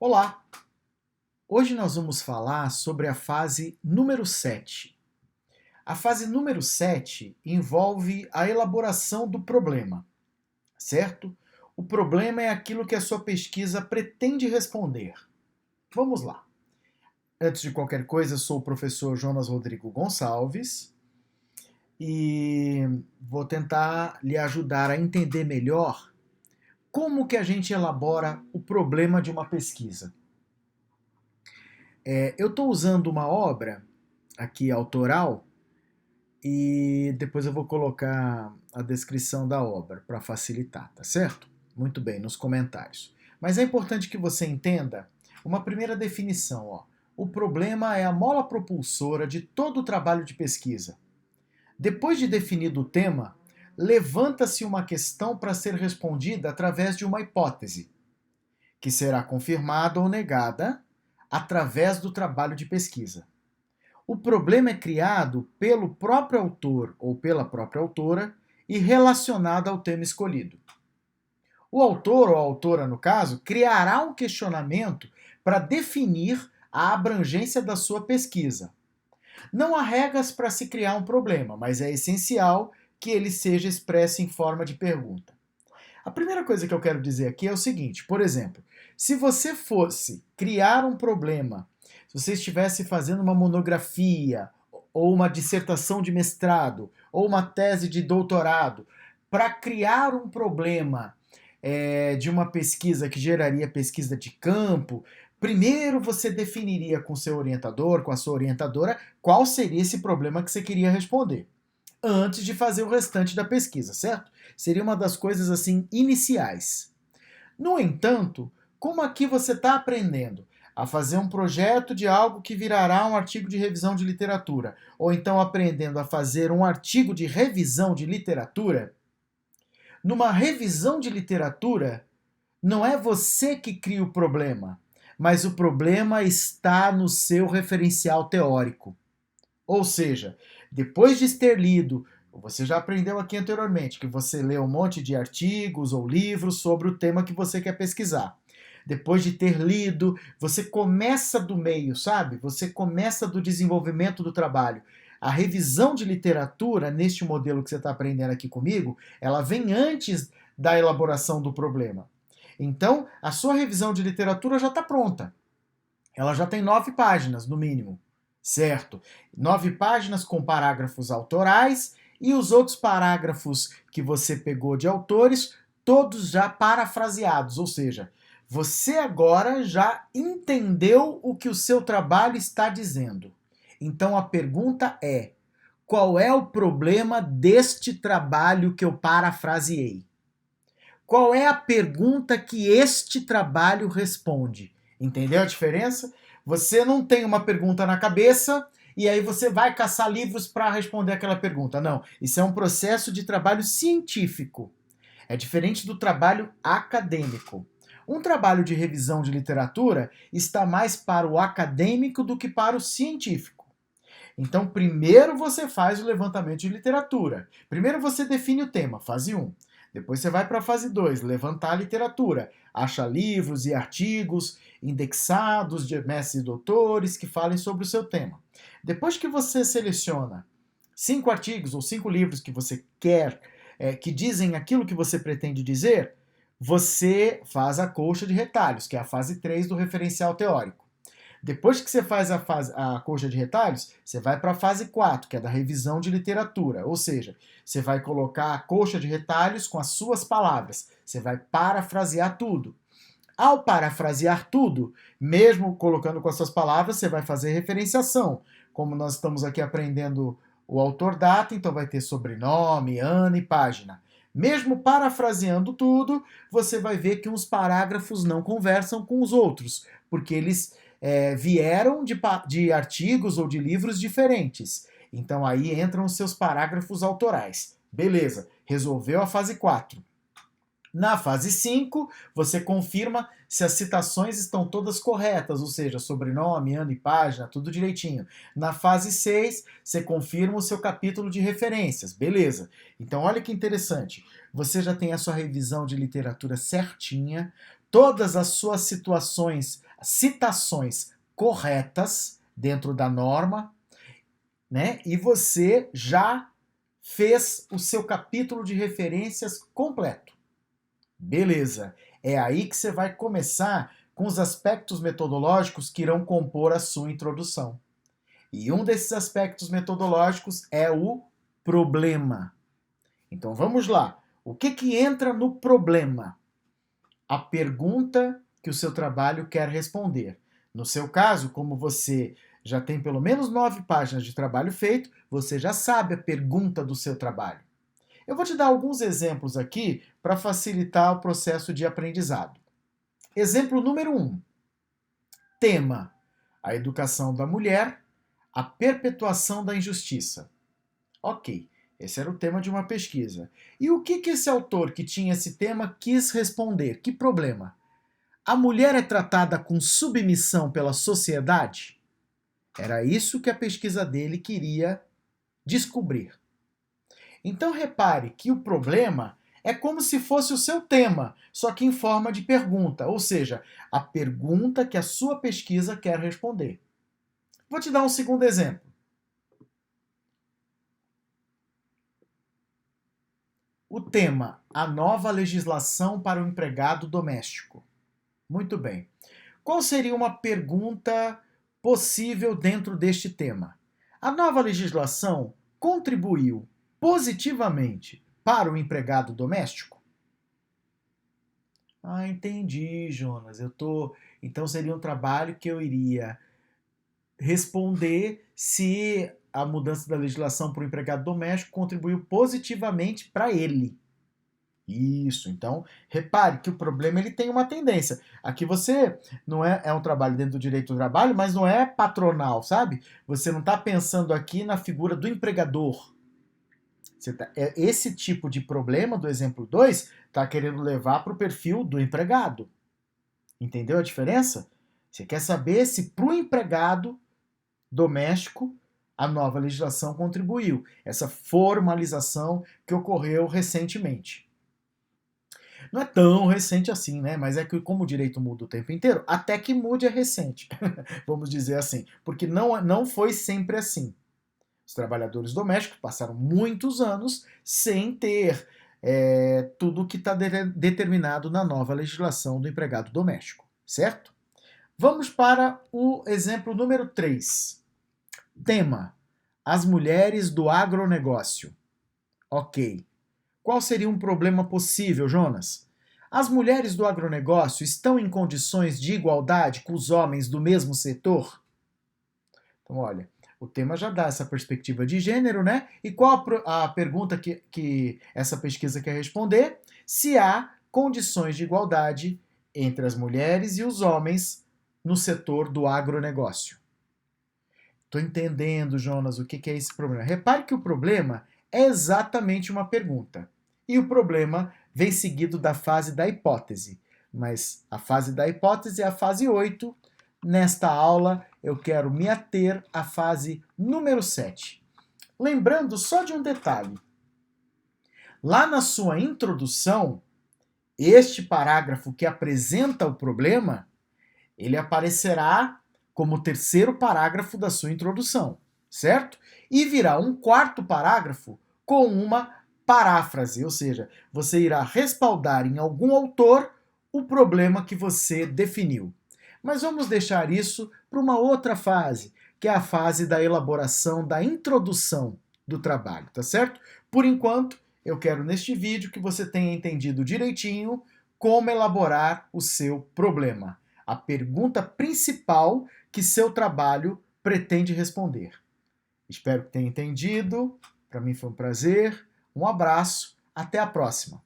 Olá! Hoje nós vamos falar sobre a fase número 7. A fase número 7 envolve a elaboração do problema, certo? O problema é aquilo que a sua pesquisa pretende responder. Vamos lá. Antes de qualquer coisa, eu sou o professor Jonas Rodrigo Gonçalves e vou tentar lhe ajudar a entender melhor como que a gente elabora o problema de uma pesquisa. Eu estou usando uma obra aqui autoral e depois eu vou colocar a descrição da obra para facilitar, tá certo? Muito bem, nos comentários. Mas é importante que você entenda uma primeira definição. O problema é a mola propulsora de todo o trabalho de pesquisa. Depois de definido o tema, levanta-se uma questão para ser respondida através de uma hipótese, que será confirmada ou negada através do trabalho de pesquisa. O problema é criado pelo próprio autor ou pela própria autora e relacionado ao tema escolhido. O autor ou a autora, no caso, criará um questionamento para definir a abrangência da sua pesquisa. Não há regras para se criar um problema, mas é essencial que ele seja expresso em forma de pergunta. A primeira coisa que eu quero dizer aqui é o seguinte, por exemplo, se você fosse criar um problema, se você estivesse fazendo uma monografia, ou uma dissertação de mestrado, ou uma tese de doutorado, para criar um problema de uma pesquisa que geraria pesquisa de campo, primeiro você definiria com seu orientador, com a sua orientadora, qual seria esse problema que você queria responder, antes de fazer o restante da pesquisa, certo? Seria uma das coisas assim iniciais. No entanto, como aqui você está aprendendo a fazer um projeto de algo que virará um artigo de revisão de literatura, ou então aprendendo a fazer um artigo de revisão de literatura, numa revisão de literatura, não é você que cria o problema, mas o problema está no seu referencial teórico. Ou seja, depois de ter lido, você já aprendeu aqui anteriormente que você lê um monte de artigos ou livros sobre o tema que você quer pesquisar. Depois de ter lido, você começa do meio, sabe? Você começa do desenvolvimento do trabalho. A revisão de literatura, neste modelo que você está aprendendo aqui comigo, ela vem antes da elaboração do problema. Então, a sua revisão de literatura já está pronta. Ela já tem 9 páginas, no mínimo. Certo? 9 páginas com parágrafos autorais e os outros parágrafos que você pegou de autores, todos já parafraseados, ou seja, você agora já entendeu o que o seu trabalho está dizendo. Então a pergunta é: qual é o problema deste trabalho que eu parafraseei? Qual é a pergunta que este trabalho responde? Entendeu a diferença? Você não tem uma pergunta na cabeça e aí você vai caçar livros para responder aquela pergunta. Não, isso é um processo de trabalho científico. É diferente do trabalho acadêmico. Um trabalho de revisão de literatura está mais para o acadêmico do que para o científico. Então, primeiro você faz o levantamento de literatura. Primeiro você define o tema, fase 1. Depois você vai para a fase 2, levantar a literatura. Acha livros e artigos indexados de mestres e doutores que falem sobre o seu tema. Depois que você seleciona 5 artigos ou 5 livros que você quer, que dizem aquilo que você pretende dizer, você faz a colcha de retalhos, que é a fase 3 do referencial teórico. Depois que você faz a colcha de retalhos, você vai para a fase 4, que é da revisão de literatura. Ou seja, você vai colocar a colcha de retalhos com as suas palavras. Você vai parafrasear tudo. Ao parafrasear tudo, mesmo colocando com as suas palavras, você vai fazer referenciação. Como nós estamos aqui aprendendo o autor-data, então vai ter sobrenome, ano e página. Mesmo parafraseando tudo, você vai ver que uns parágrafos não conversam com os outros, porque eles vieram de artigos ou de livros diferentes. Então aí entram os seus parágrafos autorais. Beleza, resolveu a fase 4. Na fase 5, você confirma se as citações estão todas corretas, ou seja, sobrenome, ano e página, tudo direitinho. Na fase 6, você confirma o seu capítulo de referências, beleza. Então, olha que interessante. Você já tem a sua revisão de literatura certinha, todas as suas citações corretas dentro da norma, né? E você já fez o seu capítulo de referências completo. Beleza. É aí que você vai começar com os aspectos metodológicos que irão compor a sua introdução. E um desses aspectos metodológicos é o problema. Então vamos lá. O que entra no problema? A pergunta que o seu trabalho quer responder. No seu caso, como você já tem pelo menos 9 páginas de trabalho feito, você já sabe a pergunta do seu trabalho. Eu vou te dar alguns exemplos aqui para facilitar o processo de aprendizado. Exemplo número 1. Tema: a educação da mulher, a perpetuação da injustiça. Ok, esse era o tema de uma pesquisa. E o que esse autor que tinha esse tema quis responder? Que problema? A mulher é tratada com submissão pela sociedade? Era isso que a pesquisa dele queria descobrir. Então repare que o problema é como se fosse o seu tema, só que em forma de pergunta, ou seja, a pergunta que a sua pesquisa quer responder. Vou te dar um segundo exemplo. O tema: a nova legislação para o empregado doméstico. Muito bem. Qual seria uma pergunta possível dentro deste tema? A nova legislação contribuiu positivamente para o empregado doméstico? Ah, entendi, Jonas. Então seria um trabalho que eu iria responder se a mudança da legislação para o empregado doméstico contribuiu positivamente para ele. Isso, então repare que o problema ele tem uma tendência. Aqui você não é um trabalho dentro do direito do trabalho, mas não é patronal, sabe? Você não está pensando aqui na figura do empregador. Esse tipo de problema do exemplo 2 está querendo levar para o perfil do empregado. Entendeu a diferença? Você quer saber se para o empregado doméstico a nova legislação contribuiu. Essa formalização que ocorreu recentemente. Não é tão recente assim, né? Mas é que como o direito muda o tempo inteiro, até que mude é recente, vamos dizer assim. Porque não foi sempre assim. Os trabalhadores domésticos passaram muitos anos sem ter tudo que está determinado na nova legislação do empregado doméstico, certo? Vamos para o exemplo número 3. Tema: as mulheres do agronegócio. Ok. Qual seria um problema possível, Jonas? As mulheres do agronegócio estão em condições de igualdade com os homens do mesmo setor? Então, olha, o tema já dá essa perspectiva de gênero, né? E qual a pergunta que essa pesquisa quer responder? Se há condições de igualdade entre as mulheres e os homens no setor do agronegócio. Estou entendendo, Jonas, o que é esse problema. Repare que o problema é exatamente uma pergunta. E o problema vem seguido da fase da hipótese. Mas a fase da hipótese é a fase 8. Nesta aula, eu quero me ater à fase número 7. Lembrando só de um detalhe. Lá na sua introdução, este parágrafo que apresenta o problema, ele aparecerá como o terceiro parágrafo da sua introdução, certo? E virá um quarto parágrafo com uma paráfrase, ou seja, você irá respaldar em algum autor o problema que você definiu. Mas vamos deixar isso para uma outra fase, que é a fase da elaboração da introdução do trabalho, tá certo? Por enquanto, eu quero neste vídeo que você tenha entendido direitinho como elaborar o seu problema, a pergunta principal que seu trabalho pretende responder. Espero que tenha entendido. Para mim foi um prazer. Um abraço. Até a próxima.